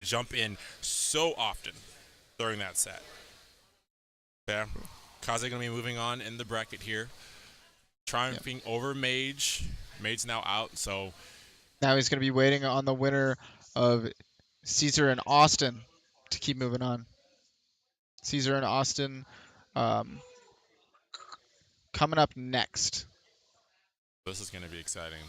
jump in so often during that set. Yeah. Kaze going to be moving on in the bracket here. Triumphing over Mage. Mage's now out, so... Now he's going to be waiting on the winner of C-Zer and Awestin to keep moving on. C-Zer and Awestin coming up next. This is going to be exciting.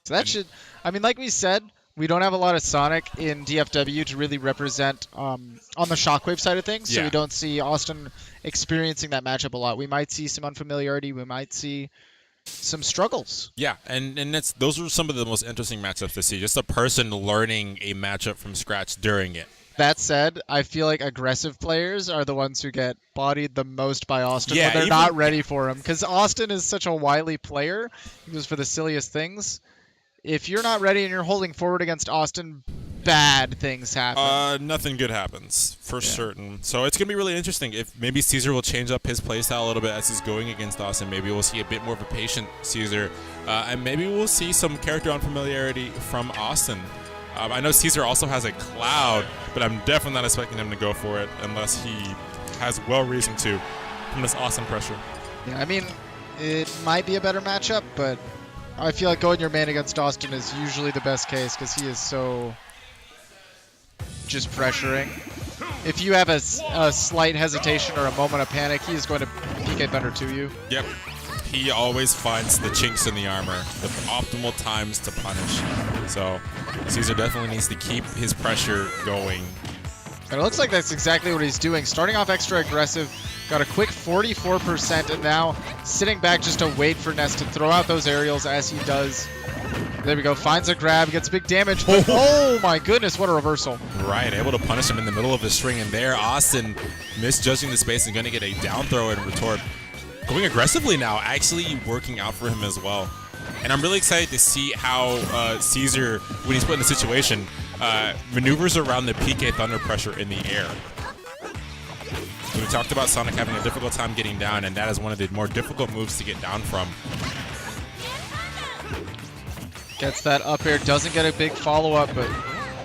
So that should, I mean, like we said, we don't have a lot of Sonic in DFW to really represent on the Shockwave side of things, so we don't see Awestin experiencing that matchup a lot. We might see some unfamiliarity. We might see some struggles. Yeah, and those are some of the most interesting matchups to see. Just a person learning a matchup from scratch during it. That said, I feel like aggressive players are the ones who get bodied the most by Awestin when they're not ready for him. Because Awestin is such a wily player. He goes for the silliest things. If you're not ready and you're holding forward against Awestin, bad things happen. Nothing good happens, for certain. So it's going to be really interesting. If maybe C-Zer will change up his playstyle a little bit as he's going against Awestin. Maybe we'll see a bit more of a patient C-Zer. And maybe we'll see some character unfamiliarity from Awestin. I know C-Zer also has a Cloud, but I'm definitely not expecting him to go for it unless he has well reason to from this Awestin pressure. Yeah, I mean, it might be a better matchup, but I feel like going your man against Awestin is usually the best case because he is so just pressuring. If you have a slight hesitation or a moment of panic, he is going to PK Thunder to you. Yep. He always finds the chinks in the armor, the optimal times to punish. So C-Zer definitely needs to keep his pressure going. And it looks like that's exactly what he's doing. Starting off extra aggressive, got a quick 44%, and now sitting back just to wait for Ness to throw out those aerials as he does. There we go, finds a grab, gets big damage, but oh my goodness, what a reversal. Right, able to punish him in the middle of the string, and there Awestin misjudging the space and going to get a down throw and retort. Going aggressively now, actually working out for him as well. And I'm really excited to see how C-Zer, when he's put in the situation, maneuvers around the PK Thunder pressure in the air. We talked about Sonic having a difficult time getting down, and that is one of the more difficult moves to get down from. Gets that up air, doesn't get a big follow-up, but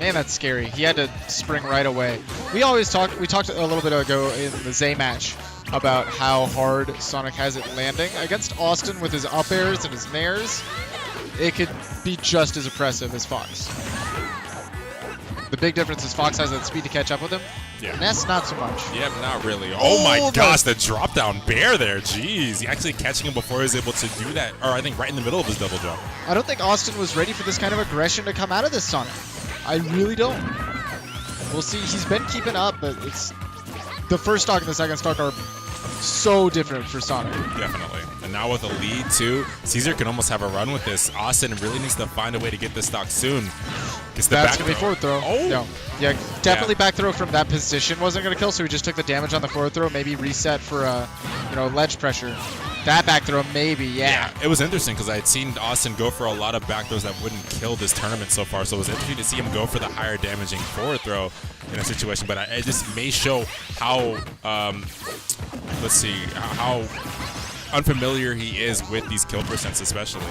man, that's scary. He had to spring right away. We talked a little bit ago in the Zay match about how hard Sonic has it landing. Against Awestin with his up airs and his nairs, it could be just as oppressive as Fox. The big difference is Fox has that speed to catch up with him. Yeah. Ness, not so much. Yep, not really. Oh my gosh, the drop down bear there. Jeez, he actually catching him before he was able to do that. Or I think right in the middle of his double jump. I don't think Awestin was ready for this kind of aggression to come out of this Sonic. I really don't. We'll see. He's been keeping up, but it's the first stock and the second stock are so different for Sonic. Definitely. And now with a lead too, C-Zer can almost have a run with this. Awestin really needs to find a way to get this stock soon. Gets the That's back going to be forward throw. Oh! No. Yeah, definitely back throw from that position wasn't going to kill, so he just took the damage on the forward throw, maybe reset for ledge pressure. That back throw, maybe, yeah. It was interesting because I had seen Awestin go for a lot of back throws that wouldn't kill this tournament so far, so it was interesting to see him go for the higher damaging forward throw in a situation, but it just may show how, let's see, how unfamiliar he is with these kill percents especially.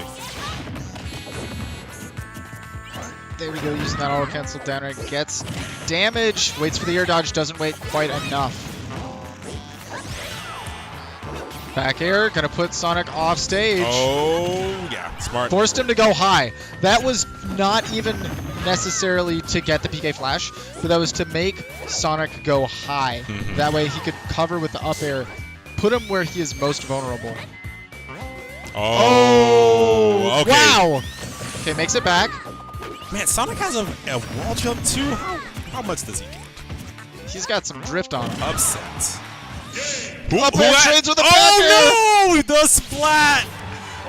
There we go, using that auto cancel down air, gets damage, waits for the air dodge, doesn't wait quite enough. Back air, gonna put Sonic off stage. Oh, yeah, smart. Forced him to go high. That was not even necessarily to get the PK flash, but that was to make Sonic go high. That way he could cover with the up air, put him where he is most vulnerable. Oh, okay. Wow! Okay, makes it back. Man, Sonic has a wall jump too? How much does he get? He's got some drift on him. Upset. Up air trades with a back air! Oh no! The splat!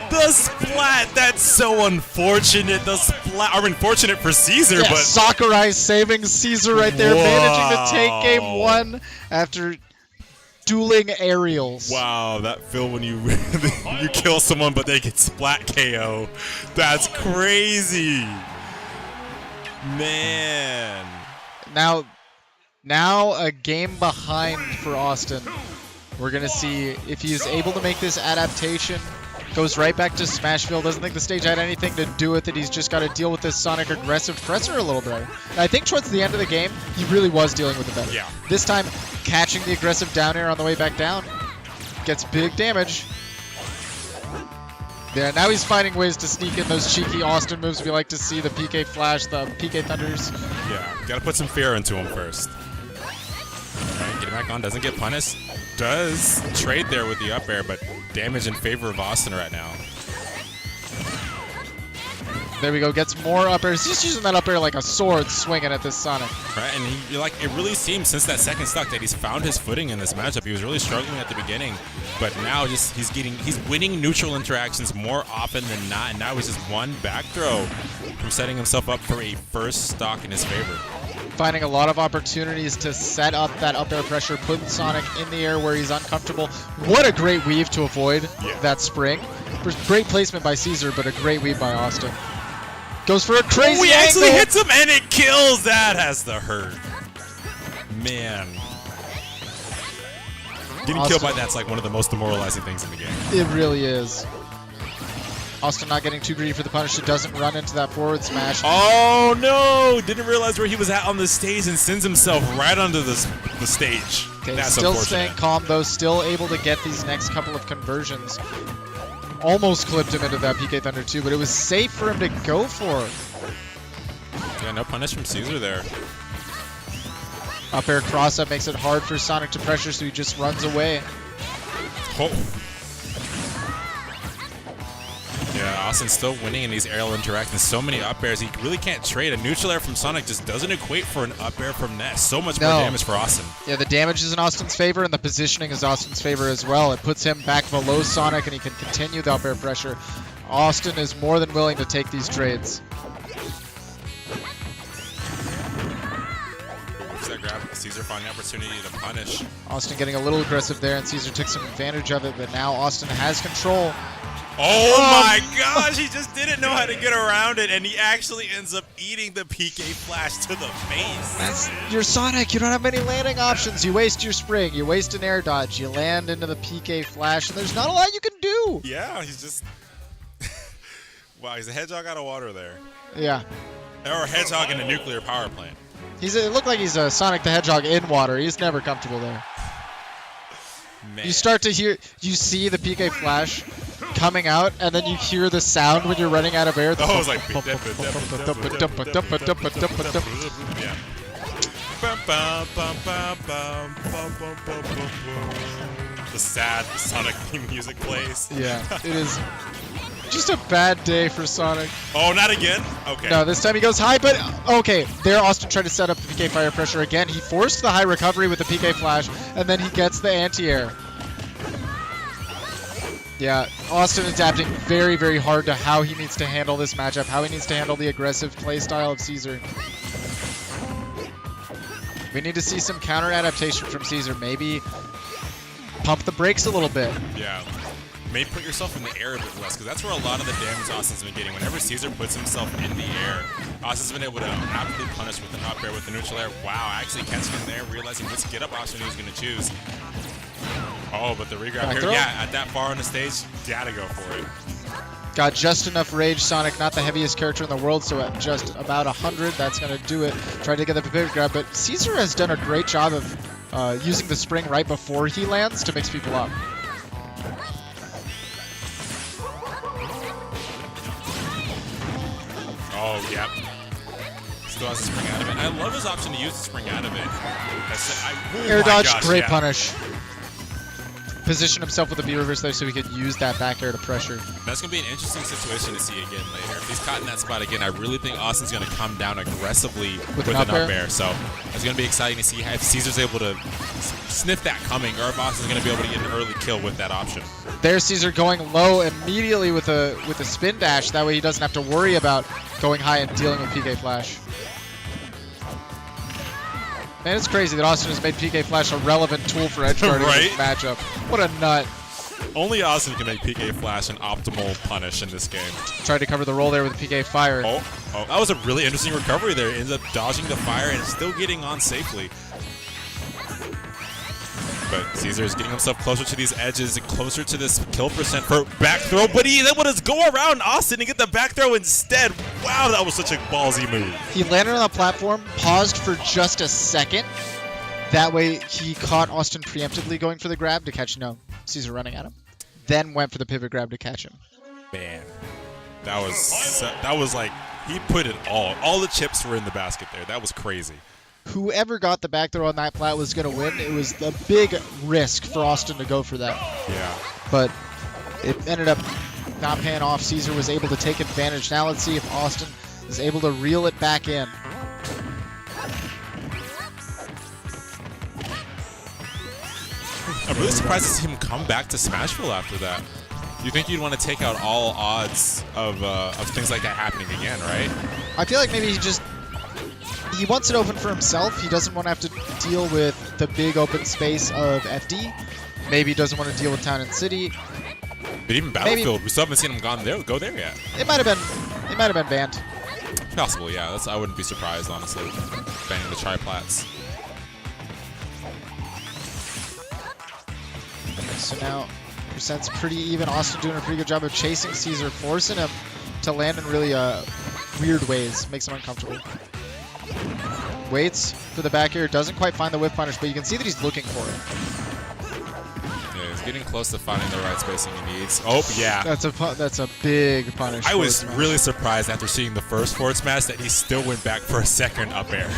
The splat! That's so unfortunate. The splat. Or unfortunate for C-Zer, yeah, but Sakurai saving C-Zer right there, managing to take game one after dueling aerials. Wow, that feel when you you kill someone but they get splat KO. That's crazy. Man. Now a game behind for Awestin. We're going to see if he's able to make this adaptation Goes right back to Smashville. Doesn't think the stage had anything to do with it. He's just got to deal with this Sonic aggressive pressure a little better. And I think towards the end of the game, he really was dealing with it better. Yeah. This time, catching the aggressive down air on the way back down. Gets big damage. Yeah, now he's finding ways to sneak in those cheeky Awestin moves we like to see, the PK Flash, the PK Thunders. Yeah, gotta put some fear into him first. Alright, get him back on, doesn't get punished. Does trade there with the up air, but damage in favor of Awestin right now. There we go, gets more up airs. He's just using that up air like a sword swinging at this Sonic. Right, and it really seems since that second stock that he's found his footing in this matchup. He was really struggling at the beginning, but now just he's winning neutral interactions more often than not, and now he's just one back throw from setting himself up for a first stock in his favor. Finding a lot of opportunities to set up that up air pressure, put Sonic in the air where he's uncomfortable. What a great weave to avoid that spring. Great placement by C-Zer, but a great weave by Awestin. Goes for a crazy he actually angle. hits him and it kills. That has to hurt. Man. Getting killed by that's like one of the most demoralizing things in the game. It really is. Awestin not getting too greedy for the punish. It doesn't run into that forward smash. Oh no! Didn't realize where he was at on the stage and sends himself right onto the stage. Okay, That's still unfortunate. staying calm though. Still able to get these next couple of conversions. Almost clipped him into that PK Thunder too, but it was safe for him to go for. Yeah, no punish from C-Zer there. Up air cross up makes it hard for Sonic to pressure, so he just runs away. Oh. Yeah, Awestin's still winning in these aerial interactions. So many up airs. He really can't trade. A neutral air from Sonic just doesn't equate for an up air from Ness. So much more damage for Awestin. Yeah, the damage is in Austin's favor, and the positioning is Austin's favor as well. It puts him back below Sonic, and he can continue the up air pressure. Awestin is more than willing to take these trades. That grab. C-Zer finding opportunity to punish. Awestin getting a little aggressive there, and C-Zer took some advantage of it, but now Awestin has control. Oh my gosh, he just didn't know how to get around it, and he actually ends up eating the PK Flash to the face. That's your Sonic. You don't have many landing options. You waste your spring, you waste an air dodge, you land into the PK Flash, and there's not a lot you can do. Yeah, he's just... wow, he's a hedgehog out of water there. Yeah. Or a hedgehog in a nuclear power plant. It looked like he's a Sonic the Hedgehog in water. He's never comfortable there. Man. You start to hear, you see the PK Flash coming out, and then you hear the sound when you're running out of air. Oh, it was like... yeah. The sad Sonic theme music plays. Yeah, it is just a bad day for Sonic. Oh, not again? Okay. No, this time he goes high, but okay. There, Awestin tried to set up the PK Fire Pressure again. He forced the high recovery with the PK Flash, and then he gets the anti-air. Yeah, Awestin adapting very, very hard to how he needs to handle this matchup, how he needs to handle the aggressive playstyle of C-Zer. We need to see some counter adaptation from C-Zer. Maybe pump the brakes a little bit. Yeah. Maybe put yourself in the air a bit less, because that's where a lot of the damage Austin's been getting. Whenever C-Zer puts himself in the air, Austin's been able to happily punish with an up air, with the neutral air. Wow, actually catching him there, realizing which get up option he was going to choose. Oh, but the regrab here, yeah, at that far on the stage, gotta go for it. Got just enough rage. Sonic, not the heaviest character in the world, so at just about 100, that's going to do it. Tried to get the pivot grab, but C-Zer has done a great job of using the spring right before he lands to mix people up. Oh, yep. Still has the spring out of it. I love his option to use the spring out of it. Air dodge, great punish. Position himself with a B reverse there so he could use that back air to pressure. That's going to be an interesting situation to see again later. If he's caught in that spot again, I really think Austin's going to come down aggressively with an up air. So it's going to be exciting to see if C-Zer's able to sniff that coming, or if Austin's going to be able to get an early kill with that option. There's C-Zer going low immediately with a spin dash. That way he doesn't have to worry about going high and dealing with PK Flash. Man, it's crazy that Awestin has made PK Flash a relevant tool for edge guarding in this matchup. What a nut. Only Awestin can make PK Flash an optimal punish in this game. Tried to cover the roll there with PK Fire. Oh, that was a really interesting recovery there. Ends up dodging the fire and still getting on safely. But C-Zer is getting himself closer to these edges and closer to this kill percent for back throw, but he's able to go around Awestin and get the back throw instead. Wow, that was such a ballsy move. He landed on the platform, paused for just a second. That way he caught Awestin preemptively going for the grab to catch C-Zer running at him. Then went for the pivot grab to catch him. Man, that was like, he put it all. All the chips were in the basket there. That was crazy. Whoever got the back throw on that plat was going to win. It was a big risk for Awestin to go for that. Yeah. But it ended up not paying off. C-Zer was able to take advantage. Now let's see if Awestin is able to reel it back in. I'm really surprised to see him come back to Smashville after that. You think you'd want to take out all odds of things like that happening again, right? I feel like maybe he wants it open for himself. He doesn't want to have to deal with the big open space of FD. Maybe he doesn't want to deal with Town and City. But even Battlefield, we still haven't seen him go there yet. It might have been banned. Possible, yeah. I wouldn't be surprised, honestly, banning the triplats. So now percent's pretty even. Awestin doing a pretty good job of chasing C-Zer, forcing him to land in really weird ways. Makes him uncomfortable. Waits for the back air, doesn't quite find the whiff punish, but you can see that he's looking for it. Yeah, he's getting close to finding the right spacing he needs. Oh, yeah. That's a big punish. I was really surprised after seeing the first forward smash that he still went back for a second up air.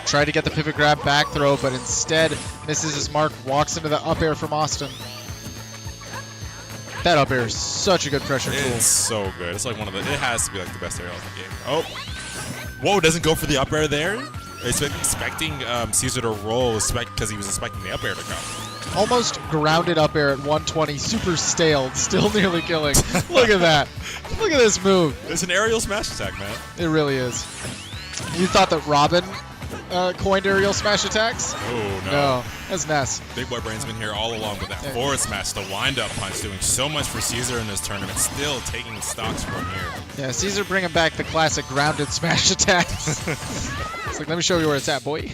Tried to get the pivot grab back throw, but instead misses his mark, walks into the up air from Awestin. That up air is such a good pressure tool. It's so good. It's like it has to be like the best aerial in the game. Oh, whoa, doesn't go for the up air there? Expecting C-Zer to roll because he was expecting the up air to come. Almost grounded up air at 120, super staled, still nearly killing. Look at that. Look at this move. It's an aerial smash attack, man. It really is. You thought that Robin coined aerial smash attacks? Oh, no. No, that's Ness. Big Boy Brain's been here all along, but that forward smash, the wind-up punch, doing so much for C-Zer in this tournament, still taking stocks from here. Yeah, C-Zer bringing back the classic grounded smash attacks. It's like, let me show you where it's at, boy.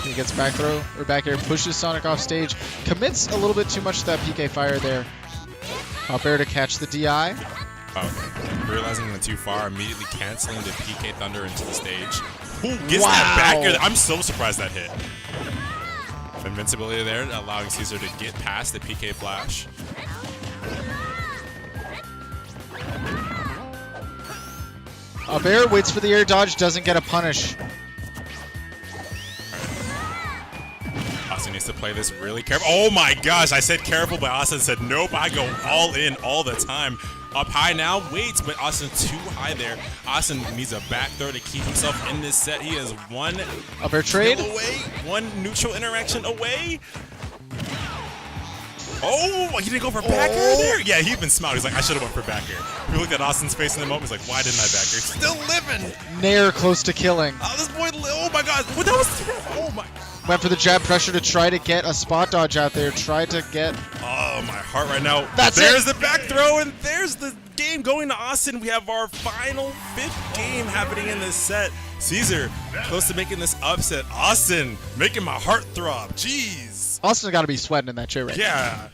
He gets back throw, or back air, pushes Sonic off stage, commits a little bit too much to that PK fire there. Up air to catch the DI. Okay. Realizing he went too far, immediately canceling the PK Thunder into the stage. Who gets that back air? I'm so surprised that hit. Invincibility there, allowing C-Zer to get past the PK flash. Up air, waits for the air dodge, doesn't get a punish. Awestin needs to play this really careful. Oh my gosh, I said careful, but Awestin said nope, I go all in all the time. Up high now, waits, but Awestin too high there. Awestin needs a back throw to keep himself in this set. He is one up air trade away, one neutral interaction away. Oh, he didn't go for back air there? Yeah, he even smiled. He's like, I should have went for back air. He looked at Austin's face in the moment. He's like, why didn't I back air? Still living. Nair close to killing. Oh, this boy, oh my God. What, that was, oh my. Went for the jab pressure to try to get a spot dodge out there. Tried to get. Oh, my heart right now. There's the back throw, and there's the game going to Awestin. We have our final 5th game happening in this set. C-Zer close to making this upset. Awestin making my heart throb. Jeez. Awestin's got to be sweating in that chair right now. Yeah.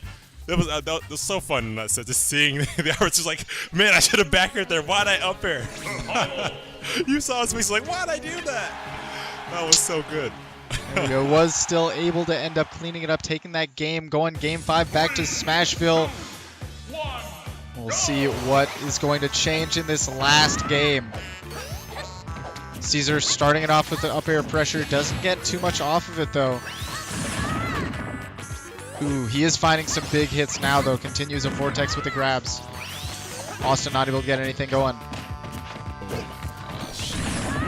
That was so fun in that set, just seeing the hours. Just like, man, I should have back aired there. Why'd I up air? You saw his face like, why'd I do that? That was so good. There we go. Was still able to end up cleaning it up, taking that game, going game 5 back to Smashville. We'll see what is going to change in this last game. C-Zer starting it off with the up air pressure. Doesn't get too much off of it, though. Ooh, he is finding some big hits now, though. Continues a vortex with the grabs. Awestin not able to get anything going.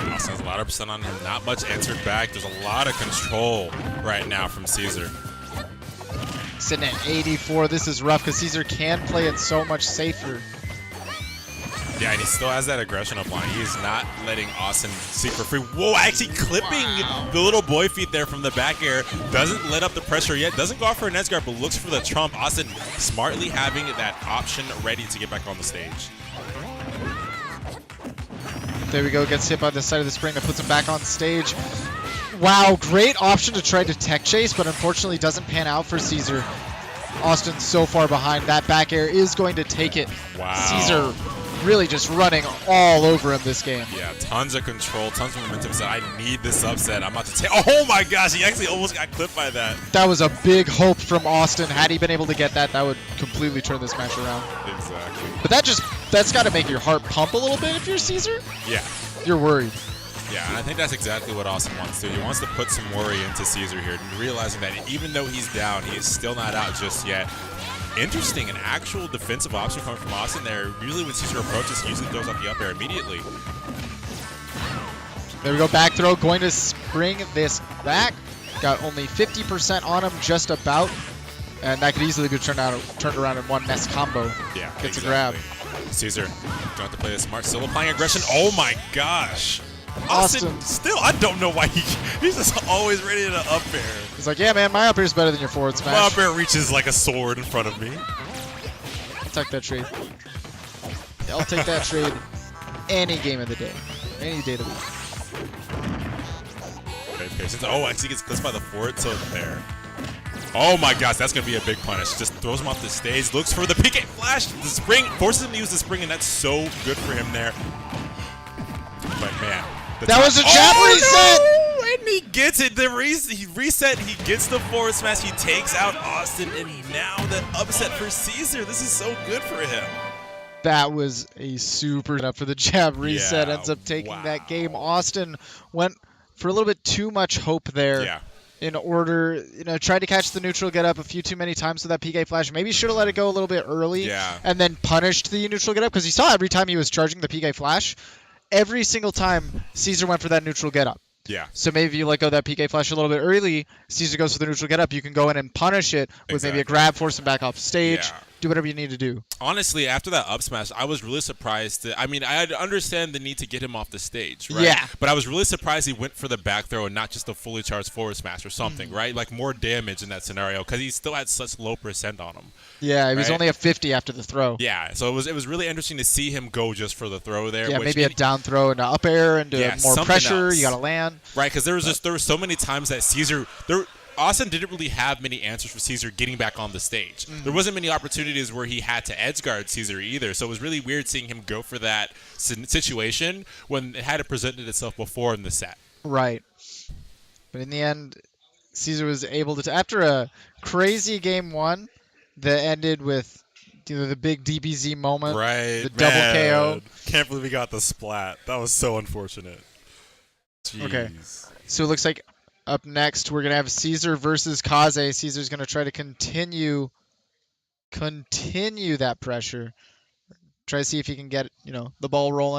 Awestin has a lot of percent on him. Not much answered back. There's a lot of control right now from C-Zer. Sitting at 84. This is rough because C-Zer can play it so much safer. Yeah, and he still has that aggression up line. He's not letting Awestin see for free. Whoa, actually clipping the little boy feet there from the back air. Doesn't let up the pressure yet. Doesn't go off for a Ness guard, but looks for the trump. Awestin smartly having that option ready to get back on the stage. There we go. Gets hit by the side of the spring that puts him back on stage. Wow, great option to try to tech chase, but unfortunately doesn't pan out for C-Zer. Awestin's so far behind. That back air is going to take it. Wow. C-Zer really just running all over him this game. Yeah, tons of control, tons of momentum. So I need this upset. I'm about to take. Oh my gosh, he actually almost got clipped by that. That was a big hope from Awestin. Had he been able to get that, that would completely turn this match around. Exactly. But that's got to make your heart pump a little bit if you're C-Zer. Yeah. You're worried. Yeah, and I think that's exactly what Awestin wants to do. He wants to put some worry into C-Zer here, realizing that even though he's down, he is still not out just yet. Interesting, an actual defensive option coming from Awestin there. Usually when C-Zer approaches, he usually throws out the up air immediately. There we go, back throw, going to spring this back. Got only 50% on him, just about. And that could easily be turned around in one Ness combo. Yeah, Gets exactly. a grab. C-Zer, don't have to play this smart, still applying aggression. Oh my gosh. Awestin. Still, I don't know why he's just always ready to up air. He's like, yeah, man, my up air is better than your forward smash. My up air reaches like a sword in front of me. I'll take that trade. I'll take that trade any game of the day. Any day of the week. Okay, patience. Oh, actually gets clipped by the forward tilt there. Oh my gosh, that's going to be a big punish. Just throws him off the stage, looks for the PK flash. The spring, forces him to use the spring, and that's so good for him there. But man. That was a jab reset! No! And he gets it. He reset, he gets the forward smash, he takes out Awestin, and now the upset for C-Zer. This is so good for him. That was a super up for the jab reset. Yeah, Ends up taking wow. that game. Awestin went for a little bit too much hope there. Yeah. In order, tried to catch the neutral get up a few too many times with that PK flash. Maybe should have let it go a little bit early. Yeah. And then punished the neutral get up, because he saw every time he was charging the PK flash, every single time C-Zer went for that neutral get up. Yeah. So maybe if you let go of that PK flash a little bit early, C-Zer goes for the neutral get up, you can go in and punish it with maybe a grab, force him back off stage, Yeah. do whatever you need to do. Honestly, after that up smash, I was really surprised. I mean, I understand the need to get him off the stage, right? Yeah. But I was really surprised he went for the back throw and not just a fully charged forward smash or something, right? Like more damage in that scenario because he still had such low percent on him. Yeah, he was Right? only at 50 after the throw. Yeah, so it was really interesting to see him go just for the throw there. Yeah, which maybe a down throw into up air into Yeah, more something pressure. else. You got to land. Right, because there were so many times that C-Zer Awestin didn't really have many answers for C-Zer getting back on the stage. There wasn't many opportunities where he had to edge guard C-Zer either, so it was really weird seeing him go for that situation when it had presented itself before in the set. Right. But in the end, C-Zer was able to, after a crazy game one that ended with the big DBZ moment, Right, the double KO. Can't believe we got the splat. That was so unfortunate. Jeez. Okay. So it looks like up next we're going to have C-Zer versus Kaze. C-Zer's going to try to continue that pressure. Try to see if he can get, the ball rolling.